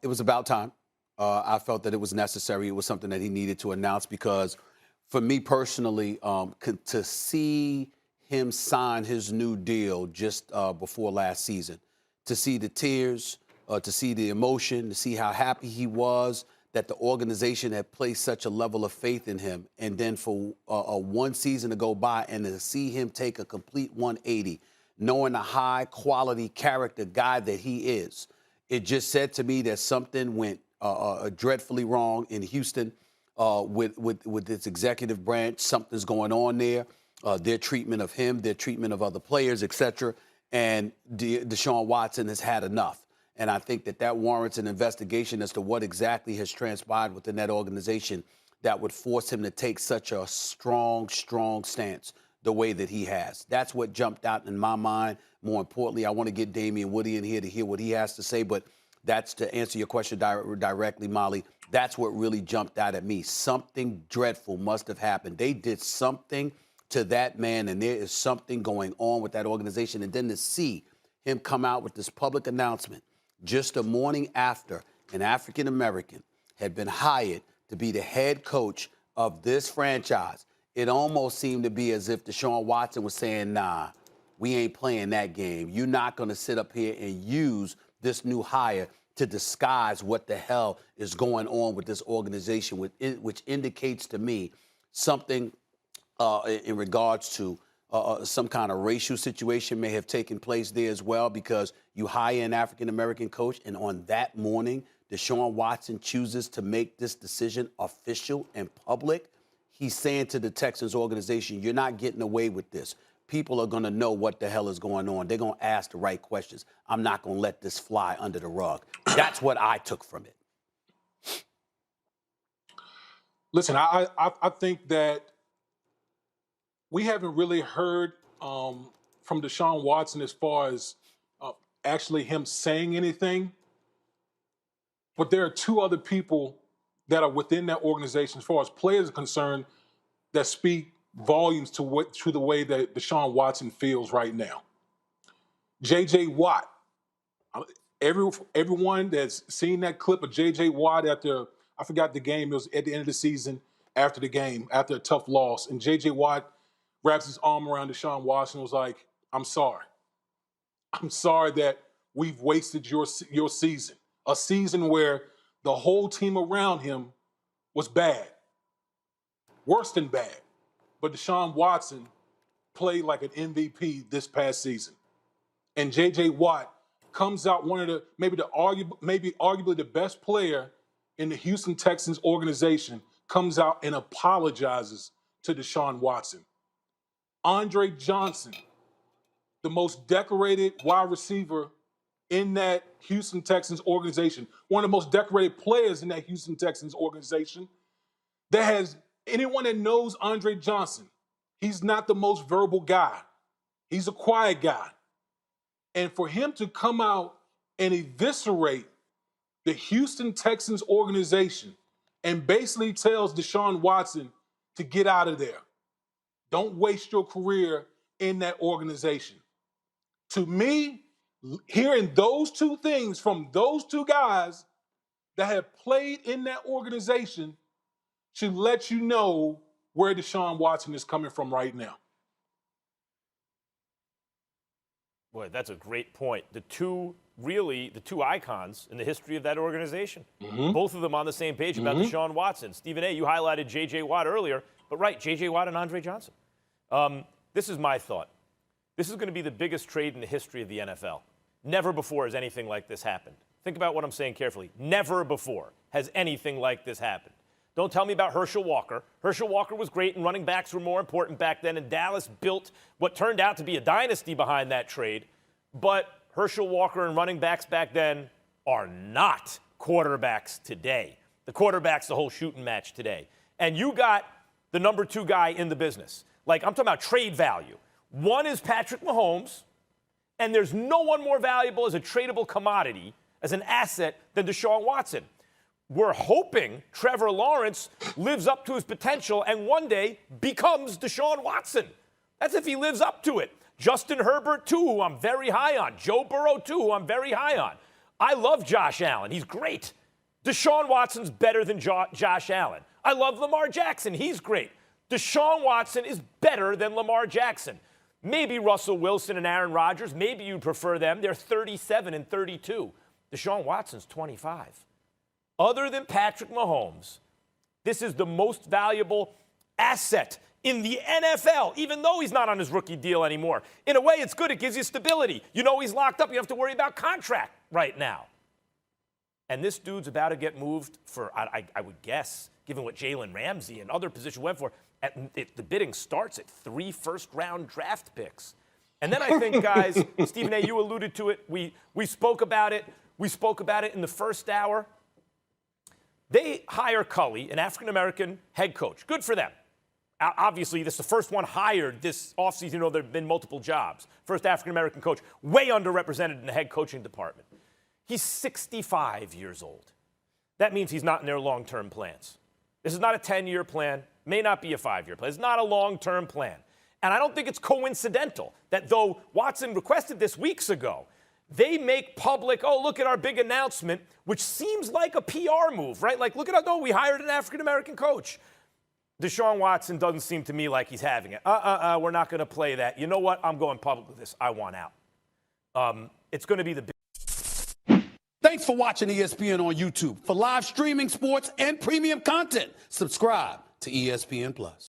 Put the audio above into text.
It was about time. I felt that it was necessary. It was something that he needed to announce because, for me personally, to see him sign his new deal just before last season, to see the tears, to see the emotion, to see how happy he was that the organization had placed such a level of faith in him, and then for one season to go by and to see him take a complete 180, knowing the high-quality character guy that he is, it just said to me that something went dreadfully wrong in Houston with its executive branch. Something's going on there. Their treatment of him, their treatment of other players, et cetera. And Deshaun Watson has had enough. And I think that warrants an investigation as to what exactly has transpired within that organization that would force him to take such a strong stance the way that he has. That's what jumped out in my mind. More importantly, I want to get Damian Woody in here to hear what he has to say. But that's to answer your question directly, Molly. That's what really jumped out at me. Something dreadful must have happened. They did something to that man, and there is something going on with that organization. And then to see him come out with this public announcement just a morning after an African-American had been hired to be the head coach of this franchise, it almost seemed to be as if Deshaun Watson was saying, nah, we ain't playing that game. You're not going to sit up here and use this new hire to disguise what the hell is going on with this organization, which indicates to me something in regards to some kind of racial situation may have taken place there as well, because you hire an African-American coach, and on that morning, Deshaun Watson chooses to make this decision official and public. He's saying to the Texans organization, you're not getting away with this. People are going to know what the hell is going on. They're going to ask the right questions. I'm not going to let this fly under the rug. That's what I took from it. Listen, I think that we haven't really heard from Deshaun Watson as far as actually him saying anything. But there are two other people that are within that organization, as far as players are concerned, that speak volumes to the way that Deshaun Watson feels right now. J.J. Watt. Everyone that's seen that clip of J.J. Watt after, I forgot the game, it was at the end of the season, after the game, after a tough loss, and J.J. Watt wraps his arm around Deshaun Watson and was like, I'm sorry. I'm sorry that we've wasted your season. A season where the whole team around him was bad. Worse than bad. But Deshaun Watson played like an MVP this past season. And J.J. Watt comes out one of the, maybe arguably the best player in the Houston Texans organization, comes out and apologizes to Deshaun Watson. Andre Johnson, the most decorated wide receiver in that Houston Texans organization, one of the most decorated players in that Houston Texans organization, that has anyone that knows Andre Johnson, he's not the most verbal guy. He's a quiet guy. And for him to come out and eviscerate the Houston Texans organization and basically tells Deshaun Watson to get out of there. Don't waste your career in that organization. To me, hearing those two things from those two guys that have played in that organization should let you know where Deshaun Watson is coming from right now. Boy, that's a great point. The two icons in the history of that organization. Mm-hmm. Both of them on the same page about Deshaun Watson. Stephen A., you highlighted J.J. Watt earlier, but right, J.J. Watt and Andre Johnson. This is my thought. This is going to be the biggest trade in the history of the NFL. Never before has anything like this happened. Think about what I'm saying carefully. Never before has anything like this happened. Don't tell me about Herschel Walker. Herschel Walker was great, and running backs were more important back then, and Dallas built what turned out to be a dynasty behind that trade. But Herschel Walker and running backs back then are not quarterbacks today. The quarterback's the whole shooting match today. And you got the number two guy in the business. Like, I'm talking about trade value. One is Patrick Mahomes, and there's no one more valuable as a tradable commodity, as an asset, than Deshaun Watson. We're hoping Trevor Lawrence lives up to his potential and one day becomes Deshaun Watson. That's if he lives up to it. Justin Herbert, too, who I'm very high on. Joe Burrow, too, who I'm very high on. I love Josh Allen. He's great. Deshaun Watson's better than Josh Allen. I love Lamar Jackson. He's great. Deshaun Watson is better than Lamar Jackson. Maybe Russell Wilson and Aaron Rodgers, maybe you prefer them. They're 37 and 32. Deshaun Watson's 25. Other than Patrick Mahomes, this is the most valuable asset in the NFL, even though he's not on his rookie deal anymore. In a way, it's good. It gives you stability. You know he's locked up. You don't have to worry about contract right now. And this dude's about to get moved for, I would guess, given what Jalen Ramsey and other positions went for, the bidding starts at 3 first-round draft picks. And then I think, guys, Stephen A., you alluded to it. We spoke about it. We spoke about it in the first hour. They hire Cully, an African-American head coach. Good for them. Obviously, this is the first one hired this offseason. You know, there have been multiple jobs. First African-American coach, way underrepresented in the head coaching department. He's 65 years old. That means he's not in their long-term plans. This is not a 10-year plan, may not be a 5-year plan. It's not a long-term plan. And I don't think it's coincidental that though Watson requested this weeks ago, they make public, oh, look at our big announcement, which seems like a PR move, right? Like, look at we hired an African-American coach. Deshaun Watson doesn't seem to me like he's having it. We're not going to play that. You know what? I'm going public with this. I want out. It's going to be the big. Thanks for watching ESPN on YouTube. For live streaming sports and premium content, subscribe to ESPN+.